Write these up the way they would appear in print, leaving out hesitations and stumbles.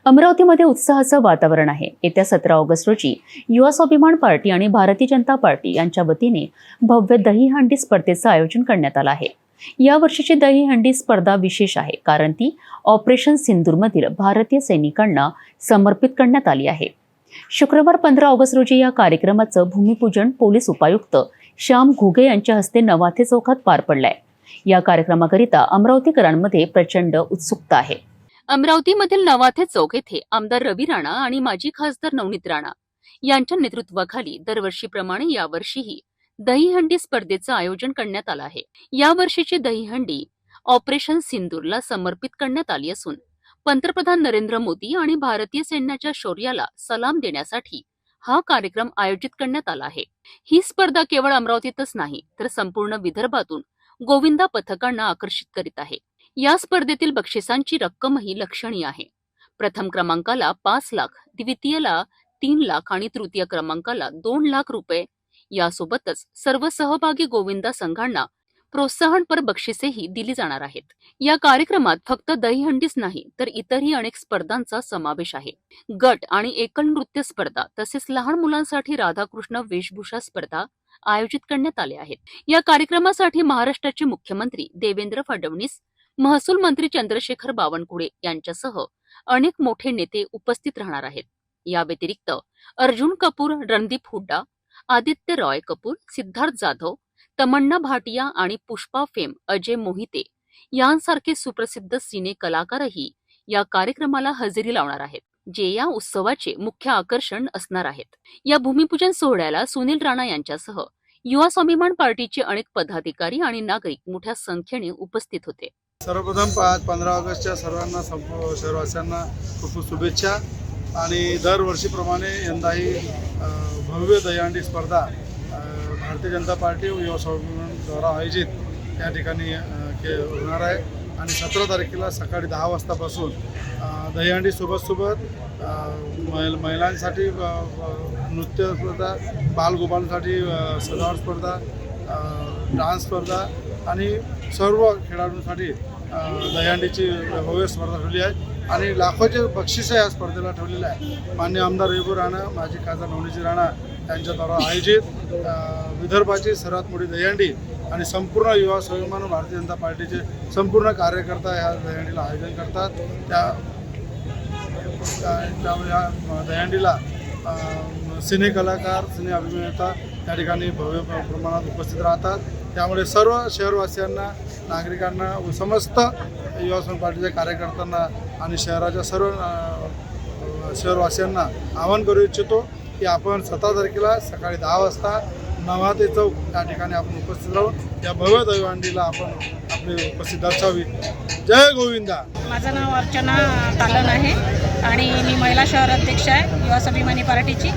अमरावतीमध्ये उत्साहाचं वातावरण आहे। येत्या 17 ऑगस्ट रोजी युवा स्वाभिमान पार्टी आणि भारतीय जनता पार्टी यांच्या वतीने भव्य दहीहंडी स्पर्धेचं आयोजन करण्यात आलं आहे। या वर्षीची दहीहंडी स्पर्धा विशेष आहे कारण ती ऑपरेशन सिंदूरमधील भारतीय सैनिकांना समर्पित करण्यात आली आहे। शुक्रवार 15 ऑगस्ट रोजी या कार्यक्रमाचं भूमिपूजन पोलीस उपायुक्त श्याम घुगे यांच्या हस्ते नवाथे चौकात पार पडलंय। या कार्यक्रमाकरिता अमरावतीकरांमध्ये प्रचंड उत्सुकता आहे। अमरावतीमधील नवाथे चौक येथे आमदार रवी राणा आणि माजी खासदार नवनीत राणा यांच्या नेतृत्वाखाली दरवर्षीप्रमाणे यावर्षीही दहीहंडी स्पर्धेचं आयोजन करण्यात आलं आहे। या वर्षीची दहीहंडी ऑपरेशन सिंदूरला समर्पित करण्यात आली असून पंतप्रधान नरेंद्र मोदी आणि भारतीय सैन्याच्या शौर्याला सलाम देण्यासाठी हा कार्यक्रम आयोजित करण्यात आला आहे। ही स्पर्धा केवळ अमरावतीतच नाही तर संपूर्ण विदर्भातून गोविंदा पथकांना आकर्षित करीत आहे। या स्पर्धेतील बक्षिसांची रक्कमही लक्षणीय आहे। प्रथम क्रमांकाला 5 लाख, द्वितीयला 3 लाख आणि तृतीय क्रमांकाला 2 लाख रुपये यासोबतच सर्व सहभागी गोविंदा संघांना प्रोत्साहनपर बक्षिसेही दिली जाणार आहेत। या कार्यक्रमात फक्त दहीहंडीच नाही तर इतरही अनेक स्पर्धांचा समावेश आहे। गट आणि एकल नृत्य स्पर्धा तसेच लहान मुलांसाठी राधाकृष्ण वेशभूषा स्पर्धा आयोजित करण्यात आल्या आहेत। या कार्यक्रमासाठी महाराष्ट्राचे मुख्यमंत्री देवेंद्र फडणवीस, महसूल मंत्री चंद्रशेखर बावनकुळे यांच्यासह अनेक मोठे नेते उपस्थित राहणार आहेत। या व्यतिरिक्त अर्जुन कपूर, रणदीप हुड्डा, आदित्य रॉय कपूर, सिद्धार्थ जाधव, तमन्ना भाटिया आणि पुष्पा फेम अजय मोहिते यांसारखे सुप्रसिद्ध सिने कलाकारही या कार्यक्रमाला हजेरी लावणार आहेत, जे या उत्सवाचे मुख्य आकर्षण असणार आहेत। या भूमिपूजन सोहळ्याला सुनील राणा यांच्यासह युवा स्वाभिमान पार्टीचे अनेक पदाधिकारी आणि नागरिक मोठ्या संख्येने उपस्थित होते। सर्वप्रथम 15 ऑगस्टच्या सर्वांना शहरवासियांना खूप शुभेच्छा। आणि दरवर्षीप्रमाणे यंदाही भव्य दहीहंडी स्पर्धा भारतीय जनता पार्टी व युवा स्वाभिमान द्वारा आयोजित या ठिकाणी होणार आहे। आणि 17 तारखेला सकाळी 10 वाजतापासून दहीहंडी सोबत महिलांसाठी नृत्य स्पर्धा, बालगोपालांसाठी सजावट स्पर्धा, डान्स स्पर्धा आणि सर्व खेळाडूंसाठी दहीहंडीची भव्य स्पर्धा ठेवली आहे आणि लाखोचे बक्षीस या स्पर्धेला ठेवलेले आहे। माननीय आमदार रवी राणा, माजी खासदार नवनीत राणा यांच्याद्वारा आयोजित विदर्भाची सर्वात मोठी दहीहंडी आणि संपूर्ण युवा स्वाभिमान भारतीय जनता पार्टीचे संपूर्ण कार्यकर्ता या दहीहंडीला आयोजन करतात। त्यामुळे या दहीहंडीला सिने कलाकार, सिने अभिनेता या ठिकाणी भव्य प्रमाणात उपस्थित राहतात। त्यामुळे सर्व शहरवासियांना, नागरिकांना व समस्त युवा स्वाभिमान पार्टीच्या कार्यकर्त्यांना आणि शहराच्या सर्व शहरवासियांना आवाहन करू इच्छितो की आपण 17 तारखेला सकाळी 10 वाजता नवाथे चौक या ठिकाणी आपण उपस्थित राहून या भव्य दहीहंडीला आपण आपली उपस्थित दर्शवावी। जय गोविंदा। माझं नाव अर्चना तालन आहे आणि मी महिला शहर अध्यक्ष आहे युवा स्वाभिमानी पार्टीची।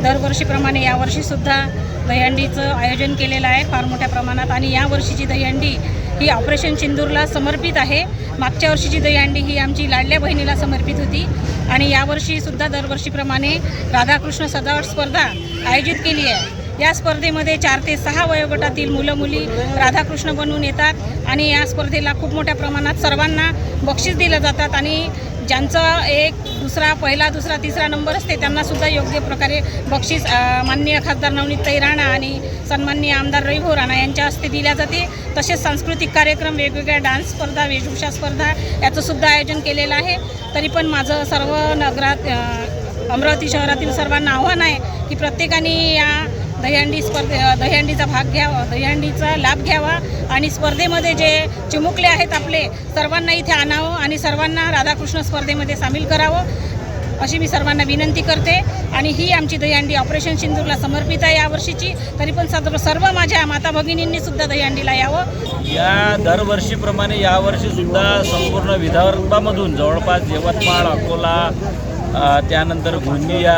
दरवर्षीप्रमाणे यावर्षीसुद्धा दहीहंडीचं आयोजन केलेलं आहे फार मोठ्या प्रमाणात आणि यावर्षीची दहीहंडी ही ऑपरेशन सिंदूरला समर्पित आहे। मागच्या वर्षीची दहीहंडी ही आमची लाडल्या बहिणीला समर्पित होती आणि यावर्षीसुद्धा दरवर्षीप्रमाणे राधाकृष्ण सजावट स्पर्धा आयोजित केली आहे। या स्पर्धेमध्ये 4 ते 6 वयोगटातील मुलं मुली राधाकृष्ण बनवून येतात आणि या स्पर्धेला खूप मोठ्या प्रमाणात सर्वांना बक्षीस दिलं जातात आणि ज्यांचा 1, 2, पहिला, दुसरा, तिसरा नंबर असते त्यांनासुद्धा योग्य प्रकारे बक्षीस माननीय खासदार नवनीत राणा आणि सन्माननीय आमदार रवी राणा यांच्या हस्ते दिल्या जाते। तसेच सांस्कृतिक कार्यक्रम, वेगवेगळ्या डान्स स्पर्धा, वेशभूषा स्पर्धा याचंसुद्धा आयोजन केलेलं आहे। तरी पण माझं सर्व अमरावती शहरातील सर्वांना आव्हान आहे की प्रत्येकाने या दहीहंडीचा भाग घ्यावा, दहीहंडीचा लाभ घ्यावा आणि स्पर्धेमध्ये जे चिमुकले आहेत आपले सर्वांना इथे आणावं आणि सर्वांना राधाकृष्ण स्पर्धेमध्ये सामील करावं अशी मी सर्वांना विनंती करते। आणि ही आमची दहीहंडी ऑपरेशन सिंदूरला समर्पित आहे यावर्षीची। तरी पण सर्व माझ्या माता भगिनींनी सुद्धा दहीहंडीला यावं। या दरवर्षीप्रमाणे यावर्षीसुद्धा संपूर्ण विदर्भामधून जवळपास यवतमाळ, अकोला, त्यानंतर गोंदिया,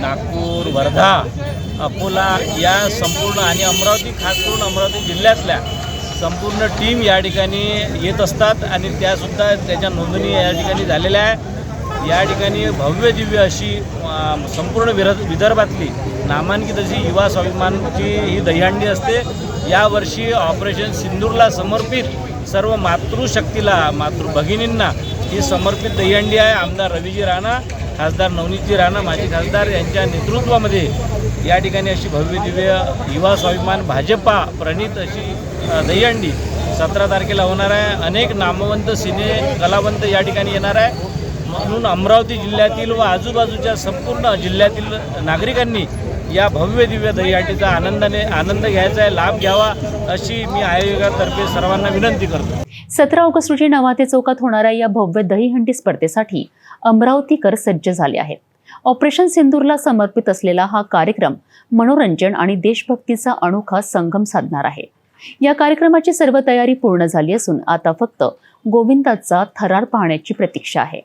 नागपूर, वर्धा, अकोला या संपूर्ण आणि अमरावती, खास करून अमरावती जिल्ह्यातल्या संपूर्ण टीम या ठिकाणी येत असतात आणि त्यासुद्धा त्याच्या नोंदणी या ठिकाणी झालेल्या आहे। या ठिकाणी भव्य दिव्य अशी संपूर्ण विदर्भातली नामांकित अशी युवा स्वाभिमानची ही दहीहंडी असते। यावर्षी ऑपरेशन सिंदूरला समर्पित सर्व मातृशक्तीला, मातृभगिनींना ही समर्पित दहीहंडी आहे. आमदार रवीजी राणा, खासदार नवनीतजी राणा, माजी खासदार यांच्या नेतृत्वामध्ये या ठिकाणी अशी भव्य दिव्य युवा स्वाभिमान भाजपा प्रणित अशी दहीहंडी 17 तारखेला होणार आहे. अनेक नामवंत सिने कलावंत या ठिकाणी येणार आहे. म्हणून अमरावती जिल्ह्यातील व आजूबाजूच्या संपूर्ण जिल्ह्यातील नागरिकांनी या भव्य दिव्य दहीहंडीचा आनंद घ्यायचा आहे, लाभ घ्यावा अशी मी आयोजकातर्फे सर्वांना विनंती करतो. 17 ऑगस्ट रोजी नवाते चौकात होणाऱ्या या भव्य दहीहंडी स्पर्धेसाठी अमरावतीकर सज्ज झाले आहेत. ऑपरेशन सिंदूरला समर्पित असलेला हा कार्यक्रम मनोरंजन आणि देशभक्तीचा अनोखा संगम साधणार आहे. या कार्यक्रमाची सर्व तयारी पूर्ण झाली असून आता फक्त गोविंदाचा थरार पाहण्याची प्रतीक्षा आहे.